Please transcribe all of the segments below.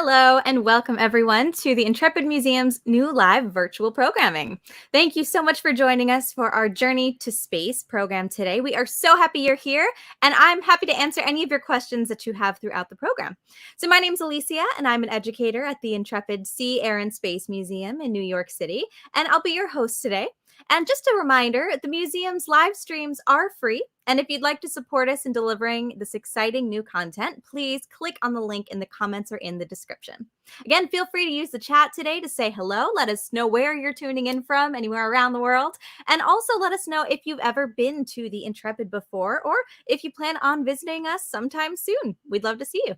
Hello and welcome everyone to the Intrepid Museum's new live virtual programming. Thank you so much for joining us for our Journey to Space program today. We are so happy you're here, and I'm happy to answer any of your questions that you have throughout the program. So my name's Alicia, and I'm an educator at the Intrepid Sea, Air and Space Museum in New York City, and I'll be your host today. And just a reminder, the museum's live streams are free. And if you'd like to support us in delivering this exciting new content, please click on the link in the comments or in the description. Again, feel free to use the chat today to say hello. Let us know where you're tuning in from, anywhere around the world. And also let us know if you've ever been to the Intrepid before, or if you plan on visiting us sometime soon. We'd love to see you.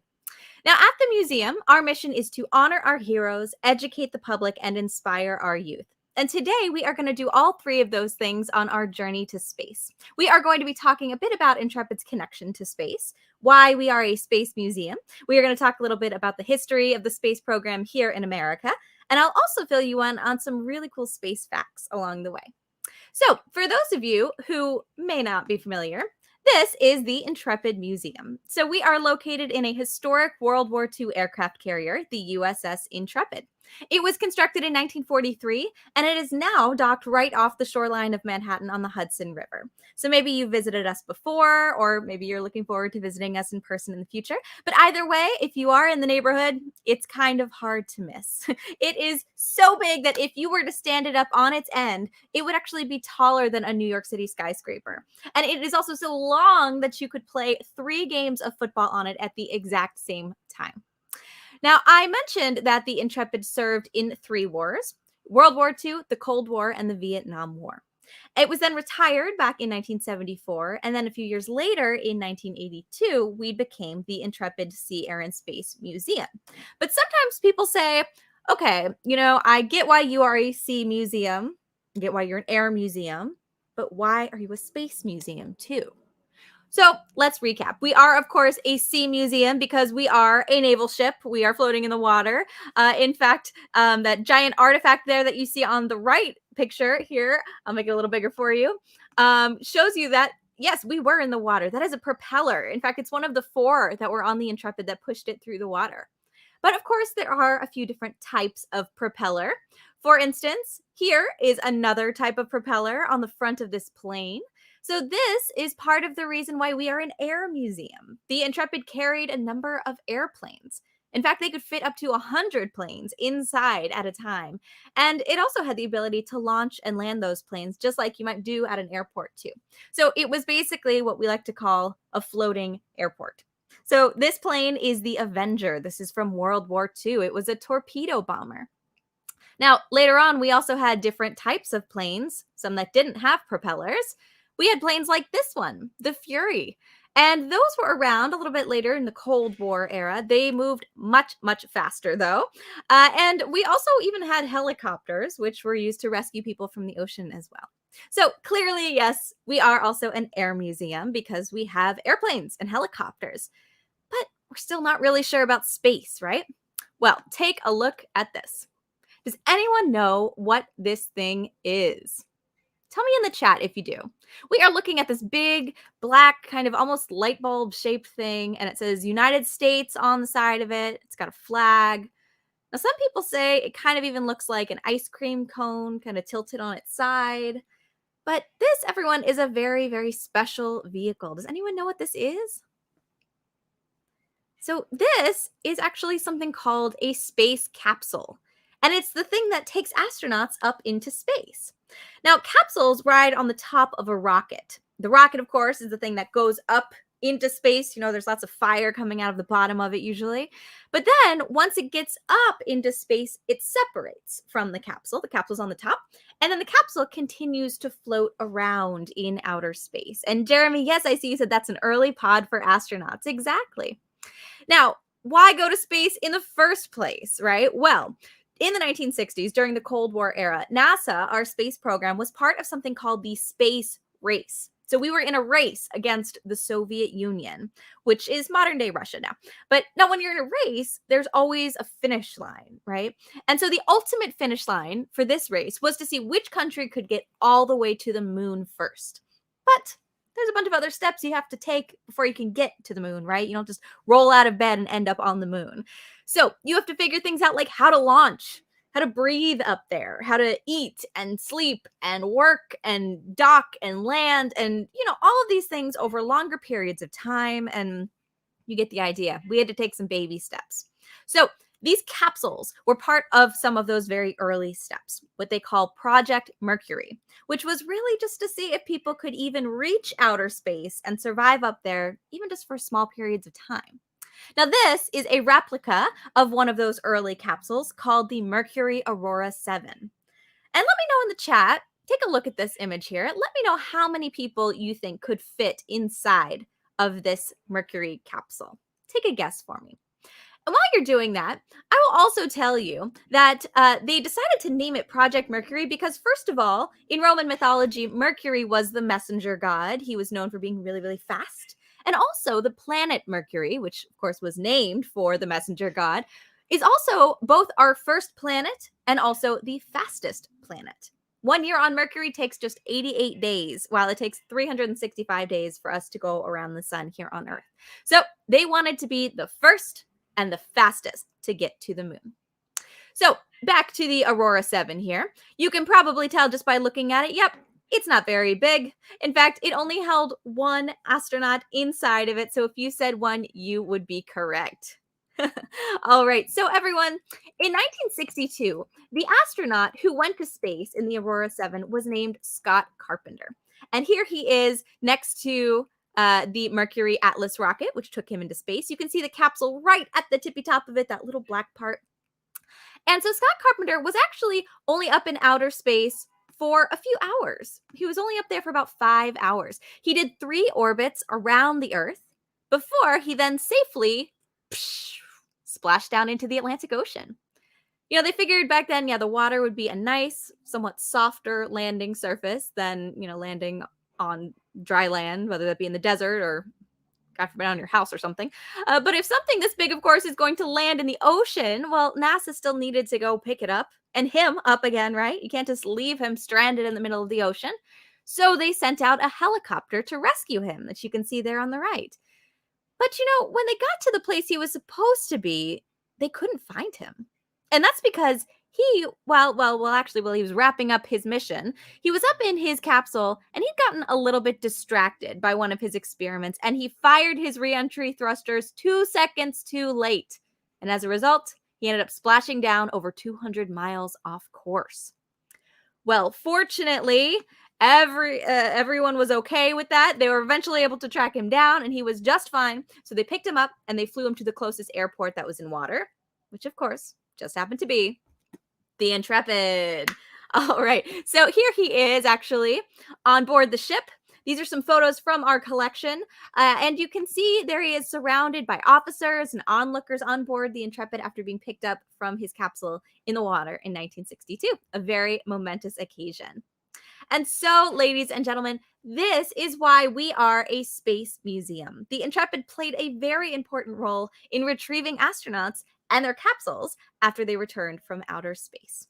Now, at the museum, our mission is to honor our heroes, educate the public, and inspire our youth. And today we are going to do all three of those things on our journey to space. We are going to be talking a bit about Intrepid's connection to space, why we are a space museum. We are going to talk a little bit about the history of the space program here in America. And I'll also fill you in on some really cool space facts along the way. So for those of you who may not be familiar, this is the Intrepid Museum. So we are located in a historic World War II aircraft carrier, the USS Intrepid. It was constructed in 1943, and it is now docked right off the shoreline of Manhattan on the Hudson River. So maybe you visited us before, or maybe you're looking forward to visiting us in person in the future. But either way, if you are in the neighborhood, it's kind of hard to miss. It is so big that if you were to stand it up on its end, it would actually be taller than a New York City skyscraper. And it is also so long that you could play 3 games of football on it at the exact same time. Now, I mentioned that the Intrepid served in 3 wars: World War II, the Cold War, and the Vietnam War. It was then retired back in 1974, and then a few years later, in 1982, we became the Intrepid Sea, Air and Space Museum. But sometimes people say, okay, I get why you are a sea museum, I get why you're an air museum, but why are you a space museum too? So let's recap. We are, of course, a sea museum because we are a naval ship. We are floating in the water. In fact, that giant artifact there that you see on the right picture here, I'll make it a little bigger for you, shows you that, yes, we were in the water. That is a propeller. In fact, it's one of the 4 that were on the Intrepid that pushed it through the water. But of course, there are a few different types of propeller. For instance, here is another type of propeller on the front of this plane. So this is part of the reason why we are an air museum. The Intrepid carried a number of airplanes. In fact, they could fit up to 100 planes inside at a time. And it also had the ability to launch and land those planes just like you might do at an airport too. So it was basically what we like to call a floating airport. So this plane is the Avenger. This is from World War II. It was a torpedo bomber. Now, later on, we also had different types of planes, some that didn't have propellers. We had planes like this one, the Fury. And those were around a little bit later in the Cold War era. They moved much, much faster, though. And we also even had helicopters, which were used to rescue people from the ocean as well. So clearly, yes, we are also an air museum because we have airplanes and helicopters. But we're still not really sure about space, right? Well, take a look at this. Does anyone know what this thing is? Tell me in the chat if you do. We are looking at this big, black, kind of almost light bulb shaped thing, and it says United States on the side of it. It's got a flag. Now, some people say it kind of even looks like an ice cream cone, kind of tilted on its side. But this, everyone, is a very, very special vehicle. Does anyone know what this is? So this is actually something called a space capsule. And it's the thing that takes astronauts up into space. Now, capsules ride on the top of a rocket. The rocket, of course, is the thing that goes up into space. There's lots of fire coming out of the bottom of it usually. But then once it gets up into space, it separates from the capsule. The capsule's on the top. And then the capsule continues to float around in outer space. And Jeremy, yes, I see you said that's an early pod for astronauts. Exactly. Now, why go to space in the first place, right? Well, in the 1960s, during the Cold War era, NASA, our space program, was part of something called the space race. So we were in a race against the Soviet Union, which is modern day Russia now. But now when you're in a race, there's always a finish line, right? And so the ultimate finish line for this race was to see which country could get all the way to the moon first. But there's a bunch of other steps you have to take before you can get to the moon, right? You don't just roll out of bed and end up on the moon. So you have to figure things out like how to launch, how to breathe up there, how to eat and sleep and work and dock and land and, all of these things over longer periods of time. And you get the idea. We had to take some baby steps. So these capsules were part of some of those very early steps, what they call Project Mercury, which was really just to see if people could even reach outer space and survive up there, even just for small periods of time. Now, this is a replica of one of those early capsules called the Mercury Aurora 7. And let me know in the chat, take a look at this image here. Let me know how many people you think could fit inside of this Mercury capsule. Take a guess for me. And while you're doing that, I will also tell you that they decided to name it Project Mercury because, first of all, in Roman mythology, Mercury was the messenger god. He was known for being really, really fast. And also, the planet Mercury, which of course was named for the messenger god, is also both our first planet and also the fastest planet. 1 year on Mercury takes just 88 days, while it takes 365 days for us to go around the sun here on Earth. So they wanted to be the first and the fastest to get to the moon. So back to the Aurora 7 here. You can probably tell just by looking at it, yep, it's not very big. In fact, it only held one astronaut inside of it. So if you said one, you would be correct. All right. So everyone, in 1962, the astronaut who went to space in the Aurora 7 was named Scott Carpenter. And here he is next to the Mercury-Atlas rocket, which took him into space. You can see the capsule right at the tippy top of it, that little black part. And so Scott Carpenter was actually only up in outer space for a few hours. He was only up there for about 5 hours. He did 3 orbits around the Earth before he then safely splashed down into the Atlantic Ocean. They figured back then, the water would be a nice, somewhat softer landing surface than, landing on dry land, whether that be in the desert or, God forbid, on your house or something. But if something this big, of course, is going to land in the ocean, well, NASA still needed to go pick it up and him up again, right? You can't just leave him stranded in the middle of the ocean. So they sent out a helicopter to rescue him, that you can see there on the right. But, when they got to the place he was supposed to be, they couldn't find him. And that's because he was wrapping up his mission, he was up in his capsule and he'd gotten a little bit distracted by one of his experiments and he fired his re-entry thrusters 2 seconds too late. And as a result, he ended up splashing down over 200 miles off course. Well, fortunately, everyone was okay with that. They were eventually able to track him down and he was just fine. So they picked him up and they flew him to the closest airport that was in water, which of course just happened to be the Intrepid. All right. So here he is actually on board the ship. These are some photos from our collection. And you can see there he is surrounded by officers and onlookers on board the Intrepid after being picked up from his capsule in the water in 1962. A very momentous occasion. And so, ladies and gentlemen, this is why we are a space museum. The Intrepid played a very important role in retrieving astronauts and their capsules after they returned from outer space.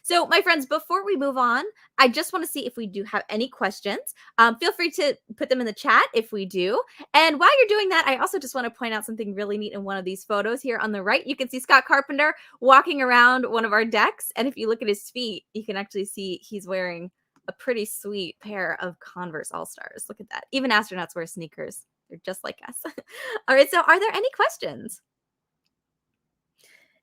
So, my friends, before we move on, I just want to see if we do have any questions. Feel free to put them in the chat if we do. And while you're doing that, I also just want to point out something really neat in one of these photos here on the right. You can see Scott Carpenter walking around one of our decks. And if you look at his feet, you can actually see he's wearing a pretty sweet pair of Converse All-Stars. Look at that. Even astronauts wear sneakers. They're just like us. All right, so are there any questions?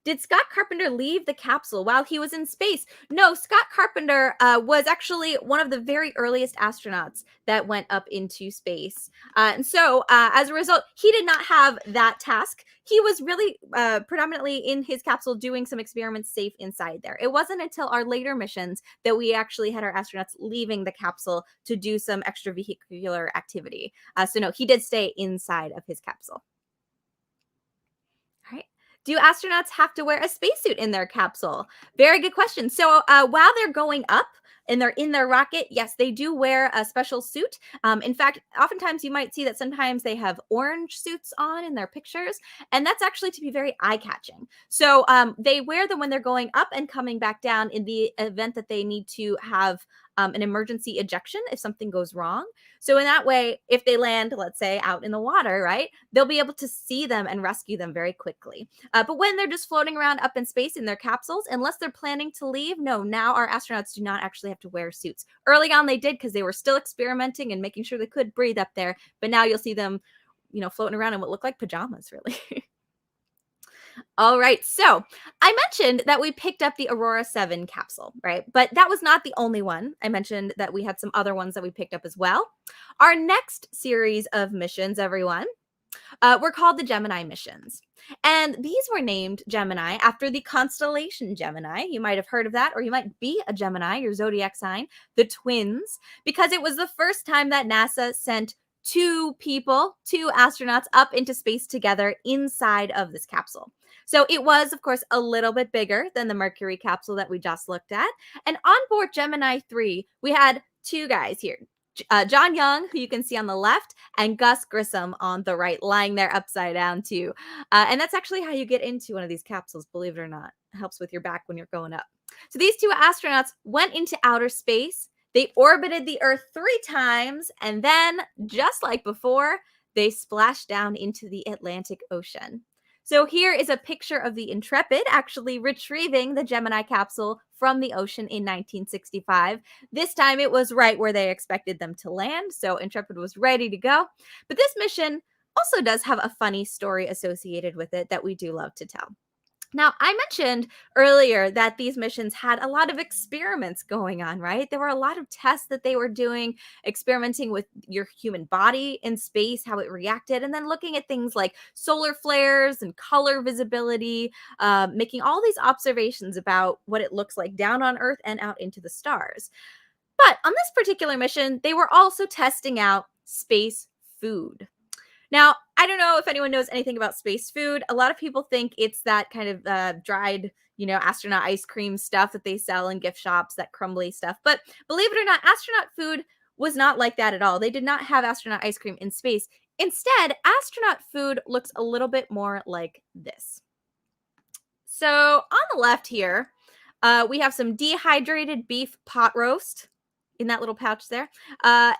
Did Scott Carpenter leave the capsule while he was in space? No, Scott Carpenter was actually one of the very earliest astronauts that went up into space. And so as a result, he did not have that task. He was really predominantly in his capsule doing some experiments safe inside there. It wasn't until our later missions that we actually had our astronauts leaving the capsule to do some extravehicular activity. So no, he did stay inside of his capsule. All right. Do astronauts have to wear a spacesuit in their capsule? Very good question. So while they're going up and they're in their rocket, yes, they do wear a special suit. In fact, oftentimes you might see that sometimes they have orange suits on in their pictures, and that's actually to be very eye-catching. So they wear them when they're going up and coming back down in the event that they need to have an emergency ejection if something goes wrong. So in that way, if they land, let's say, out in the water, right, they'll be able to see them and rescue them very quickly. But when they're just floating around up in space in their capsules, unless they're planning to leave, no, now our astronauts do not actually have to wear suits. Early on, they did because they were still experimenting and making sure they could breathe up there. But now you'll see them, floating around in what look like pajamas, really. All right. So I mentioned that we picked up the Aurora 7 capsule, right? But that was not the only one. I mentioned that we had some other ones that we picked up as well. Our next series of missions, everyone, were called the Gemini missions. And these were named Gemini after the constellation Gemini. You might have heard of that, or you might be a Gemini, your zodiac sign, the twins, because it was the first time that NASA sent two astronauts up into space together inside of this capsule. So it was, of course, a little bit bigger than the Mercury capsule that we just looked at. And on board Gemini 3, we had two guys here. John Young, who you can see on the left, and Gus Grissom on the right, lying there upside down too. And that's actually how you get into one of these capsules, believe it or not. It helps with your back when you're going up. So these two astronauts went into outer space. They orbited the Earth 3 times, and then, just like before, they splashed down into the Atlantic Ocean. So here is a picture of the Intrepid actually retrieving the Gemini capsule from the ocean in 1965. This time it was right where they expected them to land, so Intrepid was ready to go. But this mission also does have a funny story associated with it that we do love to tell. Now, I mentioned earlier that these missions had a lot of experiments going on, right? There were a lot of tests that they were doing, experimenting with your human body in space, how it reacted, and then looking at things like solar flares and color visibility, making all these observations about what it looks like down on Earth and out into the stars. But on this particular mission, they were also testing out space food. Now, I don't know if anyone knows anything about space food. A lot of people think it's that kind of dried, astronaut ice cream stuff that they sell in gift shops, that crumbly stuff. But believe it or not, astronaut food was not like that at all. They did not have astronaut ice cream in space. Instead, astronaut food looks a little bit more like this. So on the left here, we have some dehydrated beef pot roast in that little pouch there.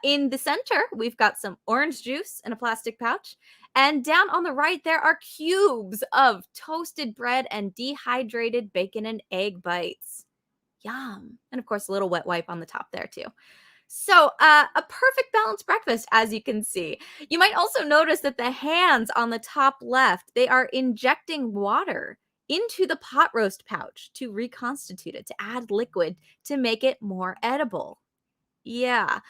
In the center, we've got some orange juice in a plastic pouch. And down on the right, there are cubes of toasted bread and dehydrated bacon and egg bites. Yum. And of course, a little wet wipe on the top there too. So a perfect balanced breakfast, as you can see. You might also notice that the hands on the top left, they are injecting water into the pot roast pouch to reconstitute it, to add liquid to make it more edible. Yeah,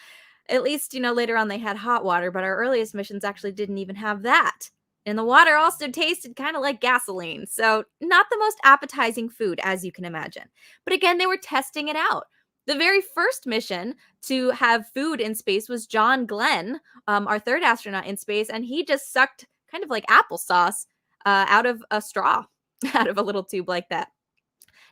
at least, later on they had hot water, but our earliest missions actually didn't even have that. And the water also tasted kind of like gasoline. So, not the most appetizing food, as you can imagine. But again, they were testing it out. The very first mission to have food in space was John Glenn, our third astronaut in space, and he just sucked kind of like applesauce out of a straw, out of a little tube like that.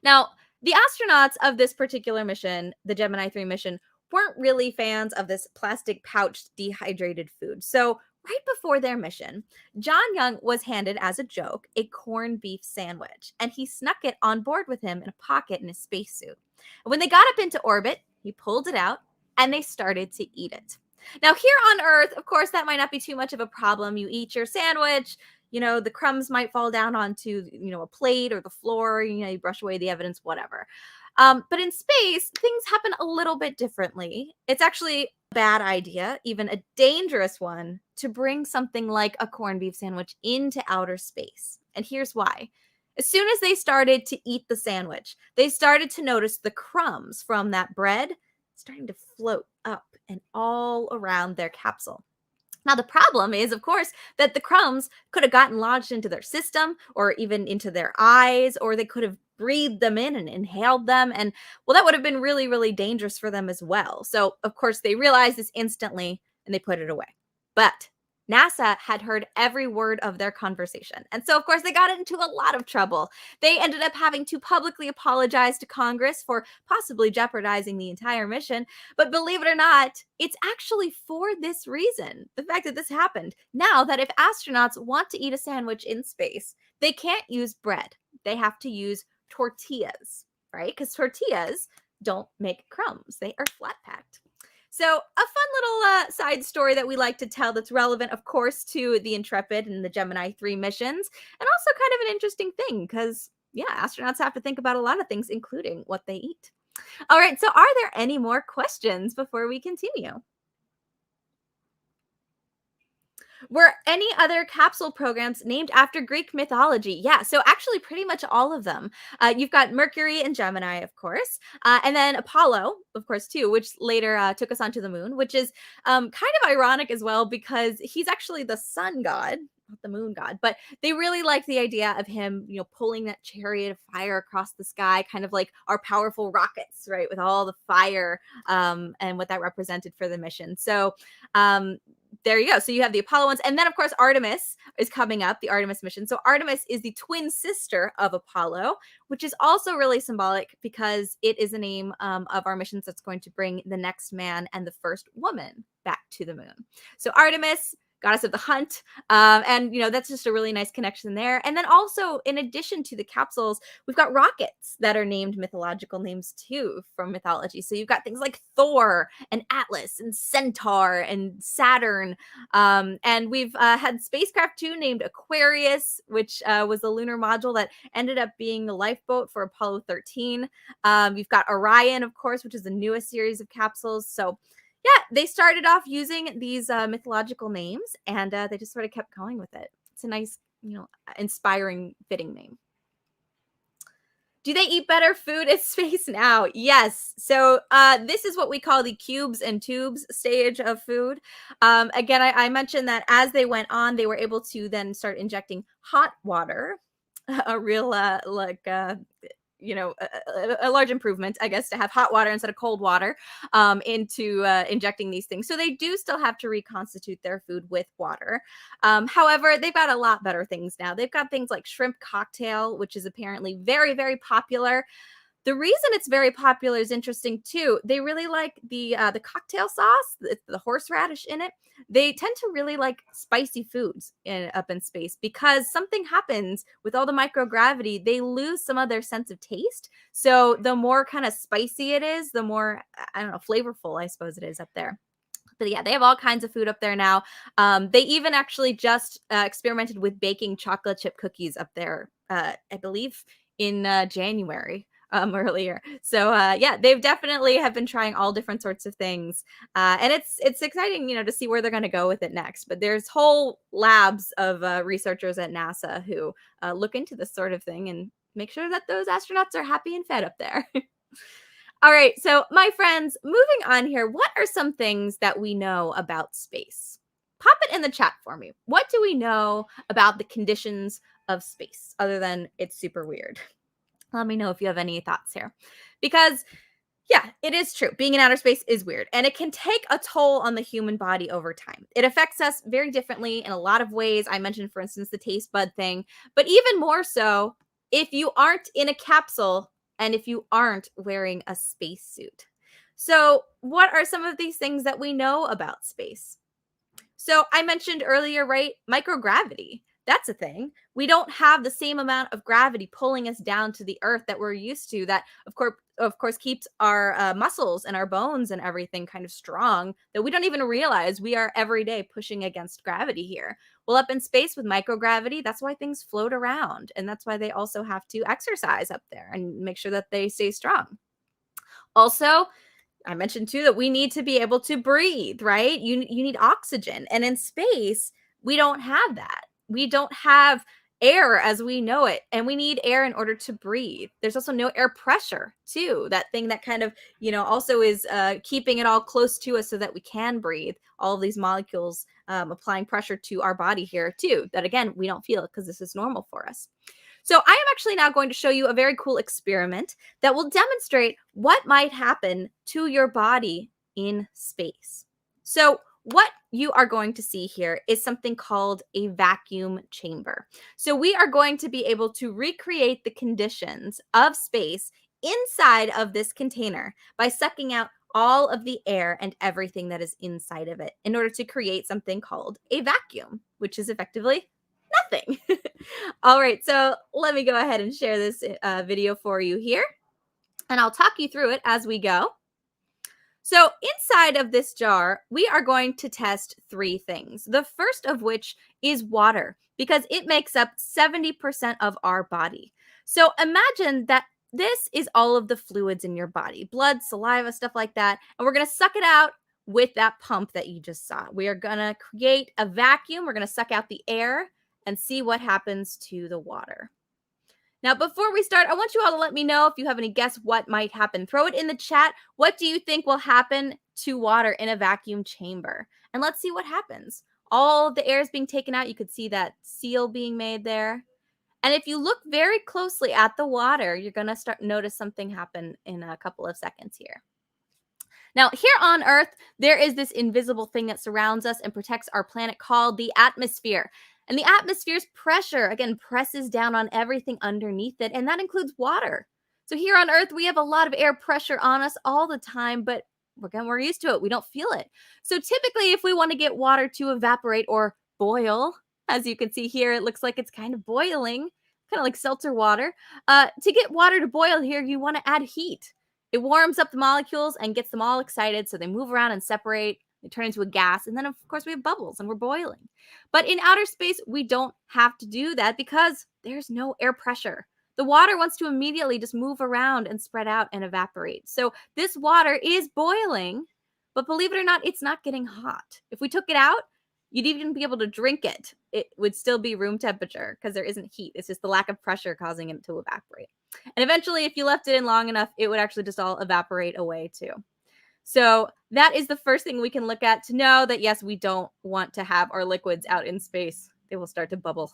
Now, the astronauts of this particular mission, the Gemini 3 mission, weren't really fans of this plastic pouched dehydrated food. So right before their mission, John Young was handed as a joke a corned beef sandwich, and he snuck it on board with him in a pocket in his spacesuit. And when they got up into orbit, he pulled it out and they started to eat it. Now, here on Earth, of course, that might not be too much of a problem. You eat your sandwich, the crumbs might fall down onto, a plate or the floor, you brush away the evidence, whatever. But in space, things happen a little bit differently. It's actually a bad idea, even a dangerous one, to bring something like a corned beef sandwich into outer space. And here's why. As soon as they started to eat the sandwich, they started to notice the crumbs from that bread starting to float up and all around their capsule. Now, the problem is, of course, that the crumbs could have gotten lodged into their system or even into their eyes, or they could have breathed them in and inhaled them. And well, that would have been really, really dangerous for them as well. So, of course, they realized this instantly and they put it away. But NASA had heard every word of their conversation. And so, of course, they got into a lot of trouble. They ended up having to publicly apologize to Congress for possibly jeopardizing the entire mission. But believe it or not, it's actually for this reason, the fact that this happened. Now that if astronauts want to eat a sandwich in space, they can't use bread. They have to use tortillas, right? Because tortillas, don't make crumbs. They are flat packed. So a fun little side story that we like to tell that's relevant, of course, to the Intrepid and the Gemini 3 missions, and also kind of an interesting thing because, yeah, astronauts have to think about a lot of things, including what they eat. All right, so are there any more questions before we continue? Were any other capsule programs named after Greek mythology? Yeah, so actually, pretty much all of them. You've got Mercury and Gemini, of course, and then Apollo, of course, too, which later took us onto the moon, which is kind of ironic as well because he's actually the sun god, not the moon god, but they really like the idea of him, pulling that chariot of fire across the sky, kind of like our powerful rockets, right, with all the fire and what that represented for the mission. So um, there you go. So you have the Apollo ones. And then, of course, Artemis is coming up, the Artemis mission. So Artemis is the twin sister of Apollo, which is also really symbolic because it is the name of our missions that's going to bring the next man and the first woman back to the moon. So Artemis, goddess of the hunt. And, that's just a really nice connection there. And then also, in addition to the capsules, we've got rockets that are named mythological names too from mythology. So you've got things like Thor and Atlas and Centaur and Saturn. And we've had spacecraft too named Aquarius, which was the lunar module that ended up being the lifeboat for Apollo 13. You've got Orion, of course, which is the newest series of capsules. So yeah, they started off using these mythological names, and they just sort of kept going with it. It's a nice, inspiring, fitting name. Do they eat better food in space now? Yes. So this is what we call the cubes and tubes stage of food. Again, I mentioned that as they went on, they were able to then start injecting hot water, a real a large improvement, I guess, to have hot water instead of cold water into injecting these things. So they do still have to reconstitute their food with water. However, they've got a lot better things now. They've got things like shrimp cocktail, which is apparently very, very popular. The reason it's very popular is interesting too. They really like the cocktail sauce, the horseradish in it. They tend to really like spicy foods up in space because something happens with all the microgravity. They lose some of their sense of taste. So the more kind of spicy it is, the more, I don't know, flavorful, I suppose it is up there. But yeah, they have all kinds of food up there now. They even actually just experimented with baking chocolate chip cookies up there, I believe, in January earlier. So yeah, they've definitely have been trying all different sorts of things, and it's exciting, to see where they're going to go with it next. But there's whole labs of researchers at NASA who look into this sort of thing and make sure that those astronauts are happy and fed up there. All right, so my friends, moving on here, what are some things that we know about space? Pop it in the chat for me. What do we know about the conditions of space other than it's super weird? Let me know if you have any thoughts here. Because, yeah, it is true. Being in outer space is weird, and it can take a toll on the human body over time. It affects us very differently in a lot of ways. I mentioned, for instance, the taste bud thing, but even more so if you aren't in a capsule and if you aren't wearing a spacesuit. So, what are some of these things that we know about space? So I mentioned earlier, right? Microgravity. That's a thing. We don't have the same amount of gravity pulling us down to the earth that we're used to. That, of course, keeps our muscles and our bones and everything kind of strong. That we don't even realize we are every day pushing against gravity here. Well, up in space with microgravity, that's why things float around, and that's why they also have to exercise up there and make sure that they stay strong. Also, I mentioned too that we need to be able to breathe, right? You need oxygen. And in space, we don't have that. We don't have air as we know it, and we need air in order to breathe. There's also no air pressure too. That thing that kind of, also is keeping it all close to us so that we can breathe. All of these molecules applying pressure to our body here too. That again, we don't feel it because this is normal for us. So I am actually now going to show you a very cool experiment that will demonstrate what might happen to your body in space. So what you are going to see here is something called a vacuum chamber. So we are going to be able to recreate the conditions of space inside of this container by sucking out all of the air and everything that is inside of it in order to create something called a vacuum, which is effectively nothing. All right, so let me go ahead and share this video for you here. and I'll talk you through it as we go. So, inside of this jar, we are going to test three things. The first of which is water, because it makes up 70% of our body. So, imagine that this is all of the fluids in your body: blood, saliva, stuff like that. And we're going to suck it out with that pump that you just saw. We are going to create a vacuum. We're going to suck out the air and see what happens to the water. Now, before we start, I want you all to let me know if you have any guess what might happen. Throw it in the chat. What do you think will happen to water in a vacuum chamber? And let's see what happens. All the air is being taken out. You could see that seal being made there. And if you look very closely at the water, you're going to start notice something happen in a couple of seconds here. Now, here on Earth, there is this invisible thing that surrounds us and protects our planet called the atmosphere. And the atmosphere's pressure, again, presses down on everything underneath it, and that includes water. So here on Earth, we have a lot of air pressure on us all the time, but we're used to it. We don't feel it. So typically, if we want to get water to evaporate or boil, as you can see here, it looks like it's kind of boiling, kind of like seltzer water. To get water to boil here, you want to add heat. It warms up the molecules and gets them all excited, so they move around and separate. They turn into a gas, and then, of course, we have bubbles, and we're boiling. But in outer space, we don't have to do that because there's no air pressure. The water wants to immediately just move around and spread out and evaporate. So this water is boiling, but believe it or not, it's not getting hot. If we took it out, you'd even be able to drink it. It would still be room temperature because there isn't heat. It's just the lack of pressure causing it to evaporate. And eventually, if you left it in long enough, it would actually just all evaporate away too. So that is the first thing we can look at to know that, yes, we don't want to have our liquids out in space. They will start to bubble.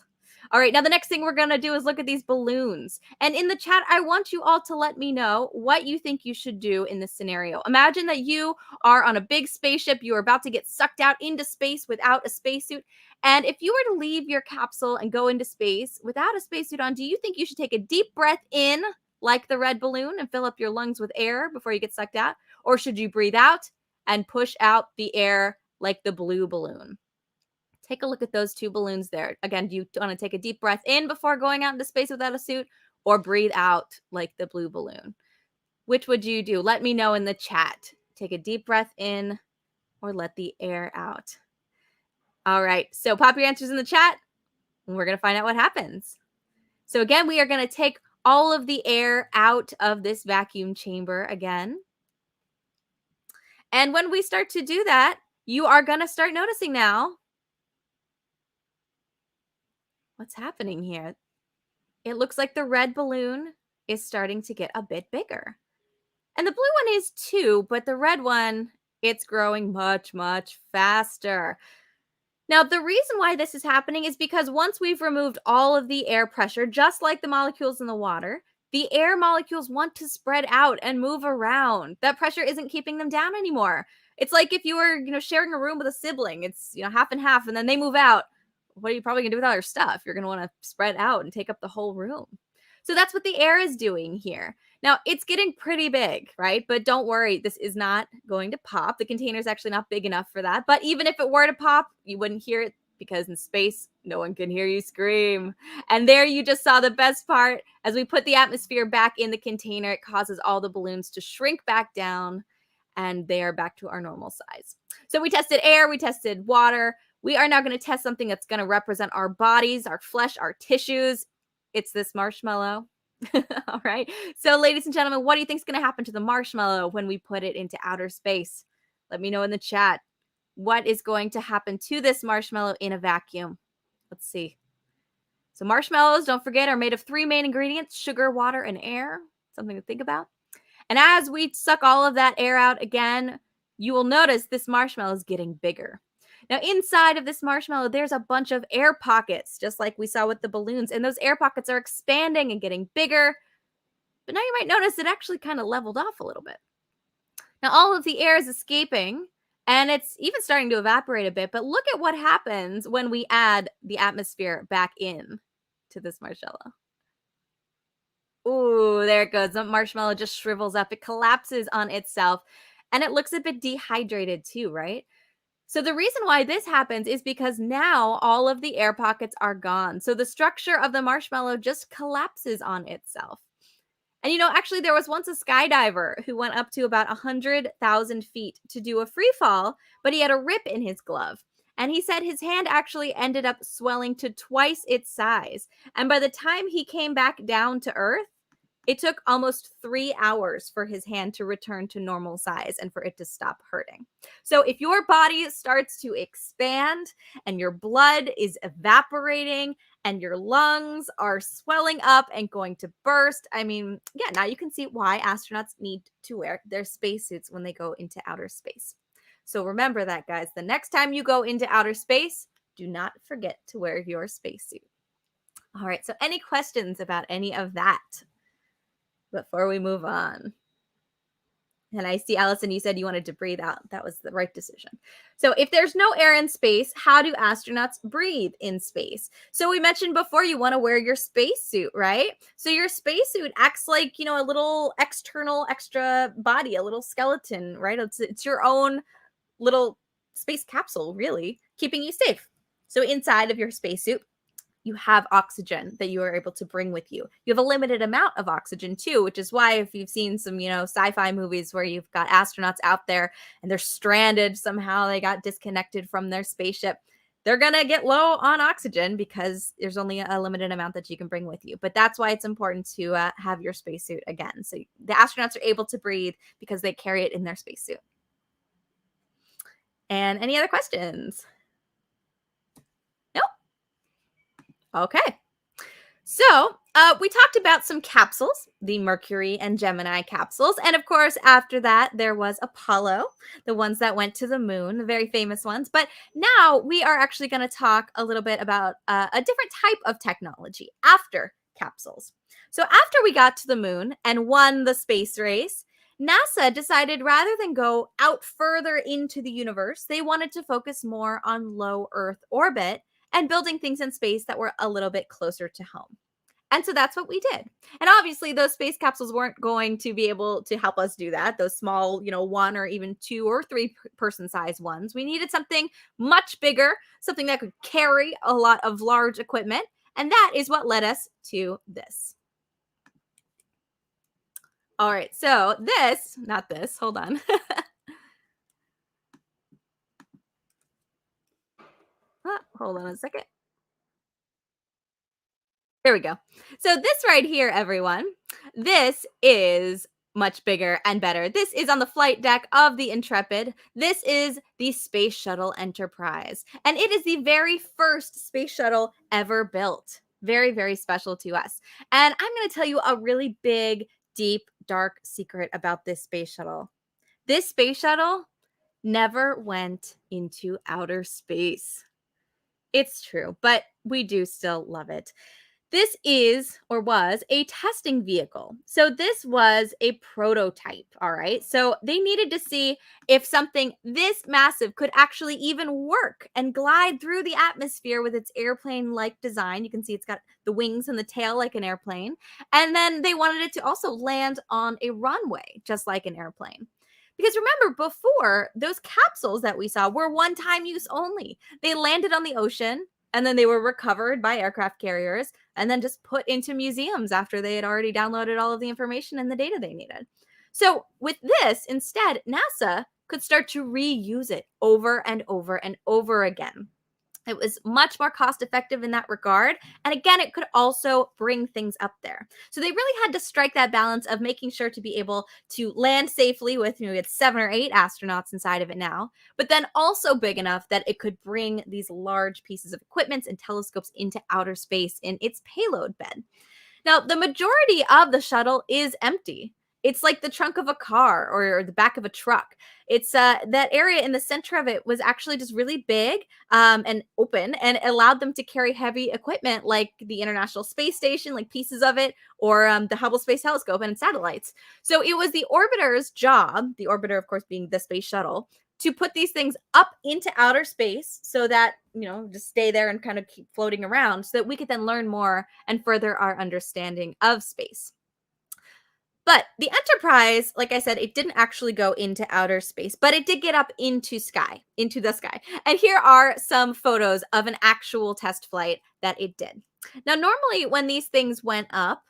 All right, now the next thing we're going to do is look at these balloons. And in the chat, I want you all to let me know what you think you should do in this scenario. Imagine that you are on a big spaceship. You are about to get sucked out into space without a spacesuit. And if you were to leave your capsule and go into space without a spacesuit on, do you think you should take a deep breath in like the red balloon and fill up your lungs with air before you get sucked out? Or should you breathe out and push out the air like the blue balloon? Take a look at those two balloons there. Again, do you want to take a deep breath in before going out into space without a suit, or breathe out like the blue balloon? Which would you do? Let me know in the chat. Take a deep breath in or let the air out. All right, so pop your answers in the chat and we're going to find out what happens. So again, we are going to take all of the air out of this vacuum chamber again. And when we start to do that, you are going to start noticing now what's happening here. It looks like the red balloon is starting to get a bit bigger. And the blue one is too, but the red one, it's growing much, much faster. Now, the reason why this is happening is because once we've removed all of the air pressure, just like the molecules in the water, the air molecules want to spread out and move around. That pressure isn't keeping them down anymore. It's like if you were, sharing a room with a sibling. It's, half and half, and then they move out. What are you probably going to do with all your stuff? You're going to want to spread out and take up the whole room. So that's what the air is doing here. Now, it's getting pretty big, right? But don't worry, this is not going to pop. The container is actually not big enough for that. But even if it were to pop, you wouldn't hear it because in space, no one can hear you scream. And there you just saw the best part. As we put the atmosphere back in the container, it causes all the balloons to shrink back down, and they are back to our normal size. So we tested air, we tested water. We are now going to test something that's going to represent our bodies, our flesh, our tissues. It's this marshmallow. All right. So, ladies and gentlemen, what do you think is going to happen to the marshmallow when we put it into outer space? Let me know in the chat. What is going to happen to this marshmallow in a vacuum? Let's see. So marshmallows, don't forget, are made of three main ingredients: sugar, water, and air. Something to think about. And as we suck all of that air out again, you will notice this marshmallow is getting bigger. Now, inside of this marshmallow, there's a bunch of air pockets, just like we saw with the balloons. And those air pockets are expanding and getting bigger. But now you might notice it actually kind of leveled off a little bit. Now, all of the air is escaping, and it's even starting to evaporate a bit. But look at what happens when we add the atmosphere back in to this marshmallow. Ooh, there it goes. The marshmallow just shrivels up. It collapses on itself, and it looks a bit dehydrated too, right? So the reason why this happens is because now all of the air pockets are gone. So the structure of the marshmallow just collapses on itself. And actually, there was once a skydiver who went up to about 100,000 feet to do a free fall, but he had a rip in his glove. And he said his hand actually ended up swelling to twice its size. And by the time he came back down to Earth, it took almost 3 hours for his hand to return to normal size and for it to stop hurting. So if your body starts to expand and your blood is evaporating and your lungs are swelling up and going to burst, I mean, yeah, now you can see why astronauts need to wear their spacesuits when they go into outer space. So remember that, guys. The next time you go into outer space, do not forget to wear your spacesuit. All right, so any questions about any of that before we move on? And I see, Allison, you said you wanted to breathe out. That was the right decision. So if there's no air in space, how do astronauts breathe in space? So we mentioned before you want to wear your spacesuit, right? So your spacesuit acts like, a little external extra body, a little skeleton, right? It's your own little space capsule, really, keeping you safe. So inside of your spacesuit, you have oxygen that you are able to bring with you. You have a limited amount of oxygen too, which is why if you've seen some, sci-fi movies where you've got astronauts out there and they're stranded somehow, they got disconnected from their spaceship, they're going to get low on oxygen because there's only a limited amount that you can bring with you. But that's why it's important to have your spacesuit again. So the astronauts are able to breathe because they carry it in their spacesuit. And any other questions? Okay. So we talked about some capsules, the Mercury and Gemini capsules. And of course, after that, there was Apollo, the ones that went to the moon, the very famous ones. But now we are actually going to talk a little bit about a different type of technology after capsules. So after we got to the moon and won the space race, NASA decided rather than go out further into the universe, they wanted to focus more on low Earth orbit and building things in space that were a little bit closer to home. And so that's what we did. And obviously, those space capsules weren't going to be able to help us do that. Those small, one or even two or three person size ones. We needed something much bigger, something that could carry a lot of large equipment. And that is what led us to this. All right. So not this, hold on. Hold on a second. There we go. So this right here, everyone, this is much bigger and better. This is on the flight deck of the Intrepid. This is the Space Shuttle Enterprise. And it is the very first space shuttle ever built. Very, very special to us. And I'm going to tell you a really big, deep, dark secret about this space shuttle. This space shuttle never went into outer space. It's true, but we do still love it. This is or was a testing vehicle. So this was a prototype, all right? So they needed to see if something this massive could actually even work and glide through the atmosphere with its airplane-like design. You can see it's got the wings and the tail like an airplane. And then they wanted it to also land on a runway, just like an airplane. Because remember, before, those capsules that we saw were one-time use only. They landed on the ocean, and then they were recovered by aircraft carriers and then just put into museums after they had already downloaded all of the information and the data they needed. So with this, instead, NASA could start to reuse it over and over and over again. It was much more cost effective in that regard. And again, it could also bring things up there. So they really had to strike that balance of making sure to be able to land safely with, we had 7 or 8 astronauts inside of it now, but then also big enough that it could bring these large pieces of equipment and telescopes into outer space in its payload bed. Now, the majority of the shuttle is empty. It's like the trunk of a car or the back of a truck. It's that area in the center of it was actually just really big and open, and it allowed them to carry heavy equipment like the International Space Station, like pieces of it, or the Hubble Space Telescope and satellites. So it was the orbiter's job, the orbiter, of course, being the space shuttle, to put these things up into outer space so that, just stay there and kind of keep floating around so that we could then learn more and further our understanding of space. But the Enterprise, like I said, it didn't actually go into outer space, but it did get up into the sky. And here are some photos of an actual test flight that it did. Now, normally when these things went up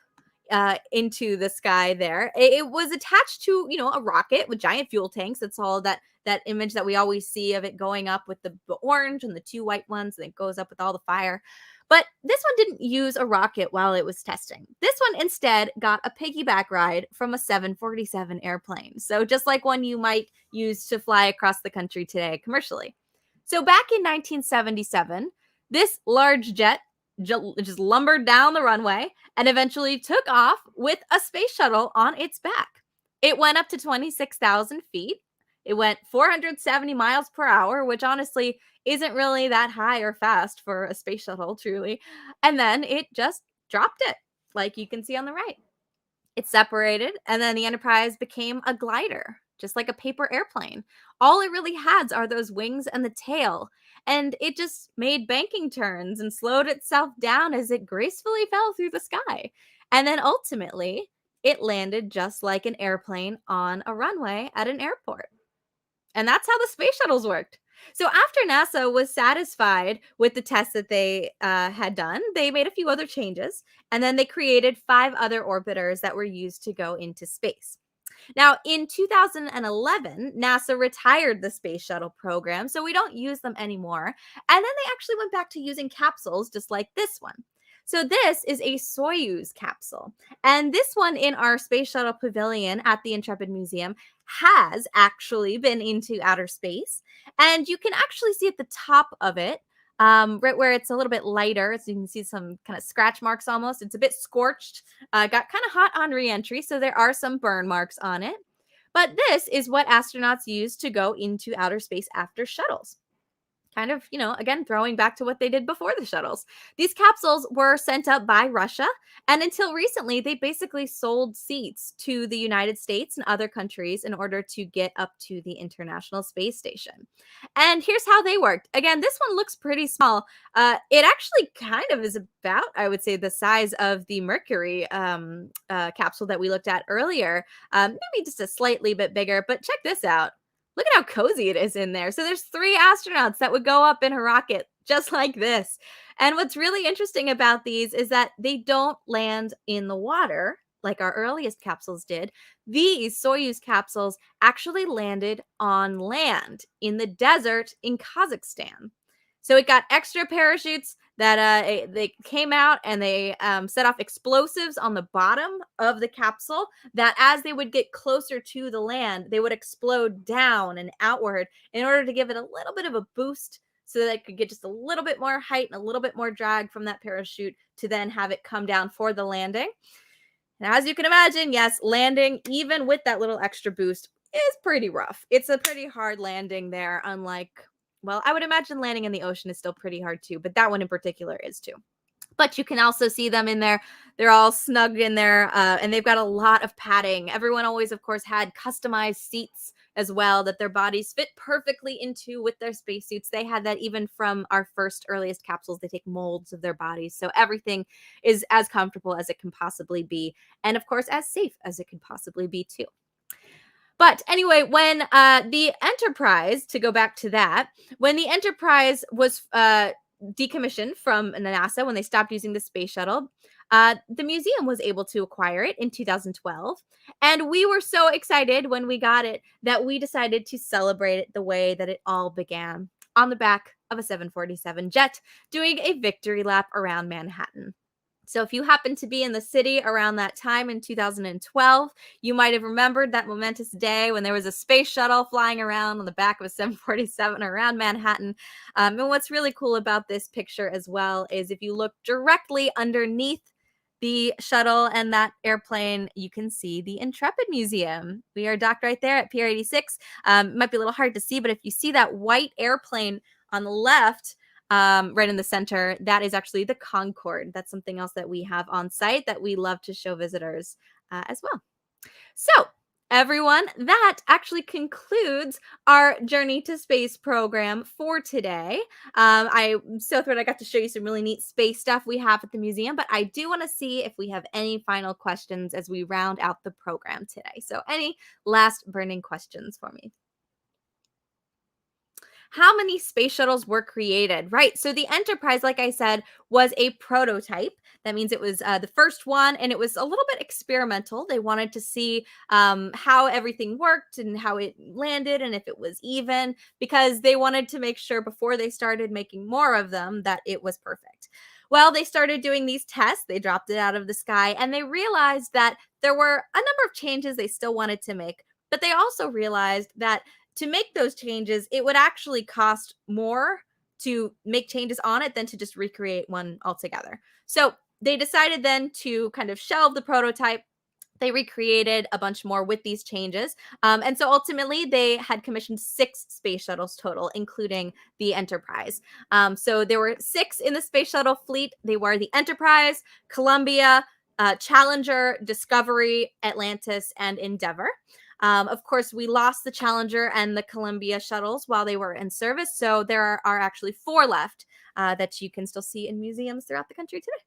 into the sky there. It was attached to, a rocket with giant fuel tanks. That's all that image that we always see of it going up with the orange and the two white ones, and it goes up with all the fire. But this one didn't use a rocket while it was testing. This one instead got a piggyback ride from a 747 airplane. So just like one you might use to fly across the country today commercially. So back in 1977, this large jet just lumbered down the runway and eventually took off with a space shuttle on its back. It went up to 26,000 feet. It went 470 miles per hour, which honestly isn't really that high or fast for a space shuttle, truly. And then it just dropped it, like you can see on the right. It separated, and then the Enterprise became a glider, just like a paper airplane. All it really has are those wings and the tail, and it just made banking turns and slowed itself down as it gracefully fell through the sky. And then ultimately, it landed just like an airplane on a runway at an airport. And that's how the space shuttles worked. So after NASA was satisfied with the tests that they had done, they made a few other changes, and then they created 5 other orbiters that were used to go into space. Now, in 2011, NASA retired the space shuttle program, so we don't use them anymore. And then they actually went back to using capsules just like this one. So this is a Soyuz capsule. And this one in our Space Shuttle Pavilion at the Intrepid Museum has actually been into outer space. And you can actually see at the top of it, right where it's a little bit lighter, so you can see some kind of scratch marks almost. It's a bit scorched, got kind of hot on reentry, so there are some burn marks on it. But this is what astronauts use to go into outer space after shuttles. Kind of, again, throwing back to what they did before the shuttles. These capsules were sent up by Russia, and until recently, they basically sold seats to the United States and other countries in order to get up to the International Space Station. And here's how they worked. Again, this one looks pretty small. It actually kind of is about, I would say, the size of the Mercury capsule that we looked at earlier. Maybe just a slightly bit bigger, but check this out. Look at how cozy it is in there. So there's 3 astronauts that would go up in a rocket just like this. And what's really interesting about these is that they don't land in the water like our earliest capsules did. These Soyuz capsules actually landed on land in the desert in Kazakhstan. So it got extra parachutes that they came out, and they set off explosives on the bottom of the capsule that as they would get closer to the land, they would explode down and outward in order to give it a little bit of a boost so that it could get just a little bit more height and a little bit more drag from that parachute to then have it come down for the landing. And as you can imagine, yes, landing, even with that little extra boost, is pretty rough. It's a pretty hard landing there, unlike, well, I would imagine landing in the ocean is still pretty hard too, but that one in particular is too. But you can also see them in there. They're all snugged in there, and they've got a lot of padding. Everyone always, of course, had customized seats as well that their bodies fit perfectly into with their spacesuits. They had that even from our first earliest capsules. They take molds of their bodies. So everything is as comfortable as it can possibly be. And of course, as safe as it can possibly be too. But anyway, when the Enterprise, to go back to that, when the Enterprise was decommissioned from NASA, when they stopped using the space shuttle, the museum was able to acquire it in 2012. And we were so excited when we got it that we decided to celebrate it the way that it all began, on the back of a 747 jet, doing a victory lap around Manhattan. So if you happen to be in the city around that time in 2012, you might have remembered that momentous day when there was a space shuttle flying around on the back of a 747 around Manhattan. And what's really cool about this picture as well is if you look directly underneath the shuttle and that airplane, you can see the Intrepid Museum. We are docked right there at Pier 86. Might be a little hard to see, but if you see that white airplane on the left, right in the center, that is actually the Concorde. That's something else that we have on site that we love to show visitors as well. So everyone, that actually concludes our Journey to Space program for today. I'm so thrilled I got to show you some really neat space stuff we have at the museum, but I do want to see if we have any final questions as we round out the program today. So any last burning questions for me? How many space shuttles were created? Right. So the Enterprise, like I said, was a prototype That means it was the first one, and it was a little bit experimental. They wanted to see how everything worked and how it landed and if it was even, because they wanted to make sure before they started making more of them that it was perfect. Well, they started doing these tests. They dropped it out of the sky, and they realized that there were a number of changes they still wanted to make, but they also realized that to make those changes, it would actually cost more to make changes on it than to just recreate one altogether. So they decided then to kind of shelve the prototype. They recreated a bunch more with these changes. And so ultimately, they had commissioned 6 space shuttles total, including the Enterprise. So there were 6 in the space shuttle fleet. They were the Enterprise, Columbia, Challenger, Discovery, Atlantis, and Endeavour. Of course, we lost the Challenger and the Columbia shuttles while they were in service. So there are actually 4 left that you can still see in museums throughout the country today.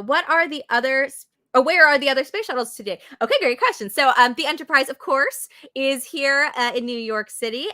What are the other where are the other space shuttles today? Okay, great question. So the Enterprise, of course, is here in New York City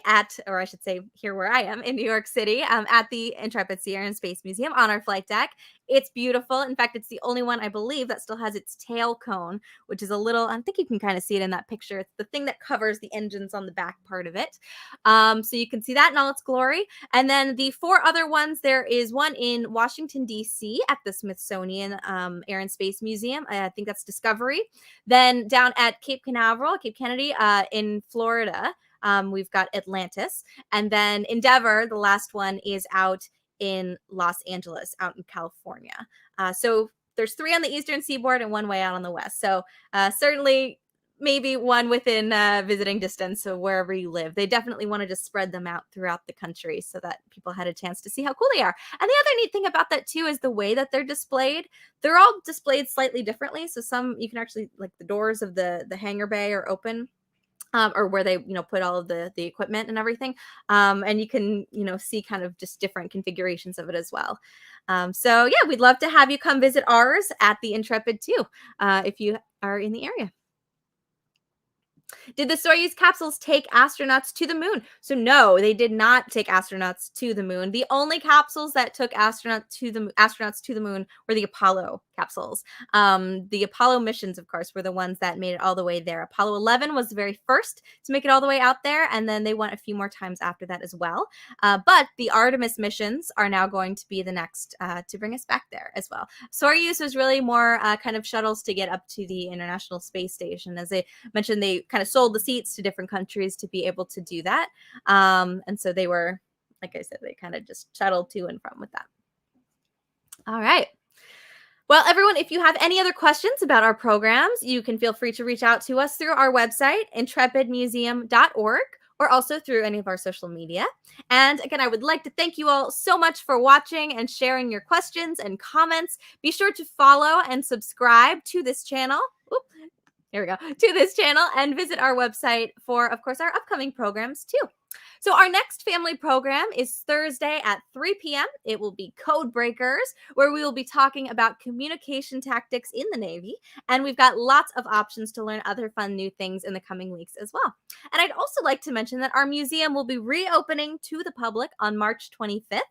or I should say here where I am in New York City at the Intrepid Sea and Space Museum on our flight deck. It's beautiful. In fact, it's the only one, I believe, that still has its tail cone, which is a little, I think you can kind of see it in that picture. It's the thing that covers the engines on the back part of it. So you can see that in all its glory. And then the 4 other ones, there is one in Washington, D.C. at the Smithsonian Air and Space Museum. I think that's Discovery. Then down at Cape Canaveral, Cape Kennedy in Florida, we've got Atlantis. And then Endeavour, the last one, is out in Los Angeles, out in California. So there's 3 on the eastern seaboard and 1 way out on the west. So certainly maybe one within visiting distance of wherever you live. They definitely want to just spread them out throughout the country so that people had a chance to see how cool they are. And the other neat thing about that too is the way that they're displayed. They're all displayed slightly differently. So some you can actually, like, the doors of the hangar bay are open. Or where they, put all of the equipment and everything. And you can, see kind of just different configurations of it as well. So yeah, we'd love to have you come visit ours at the Intrepid too, if you are in the area. Did the Soyuz capsules take astronauts to the moon? So no, they did not take astronauts to the moon. The only capsules that took astronauts to the moon were the Apollo capsules. The Apollo missions, of course, were the ones that made it all the way there. Apollo 11 was the very first to make it all the way out there, and then they went a few more times after that as well. But the Artemis missions are now going to be the next to bring us back there as well. Soyuz was really more kind of shuttles to get up to the International Space Station. As I mentioned, they kind of sold the seats to different countries to be able to do that. And so they were, like I said, they kind of just shuttled to and from with that. All right. Well, everyone, if you have any other questions about our programs, you can feel free to reach out to us through our website, intrepidmuseum.org, or also through any of our social media. And again, I would like to thank you all so much for watching and sharing your questions and comments. Be sure to follow and subscribe to this channel. Here we go, to this channel, and visit our website for, of course, our upcoming programs too. So our next family program is Thursday at 3 p.m. It will be Code Breakers, where we will be talking about communication tactics in the Navy. And we've got lots of options to learn other fun new things in the coming weeks as well. And I'd also like to mention that our museum will be reopening to the public on March 25th.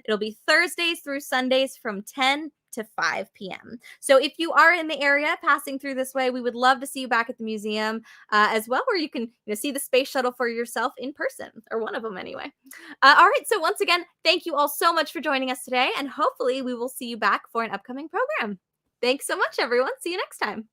It'll be Thursdays through Sundays from 10 to 5 p.m. So if you are in the area passing through this way, we would love to see you back at the museum as well, where you can see the space shuttle for yourself in person, or one of them anyway. All right, so once again, thank you all so much for joining us today, and hopefully we will see you back for an upcoming program. Thanks so much, everyone. See you next time.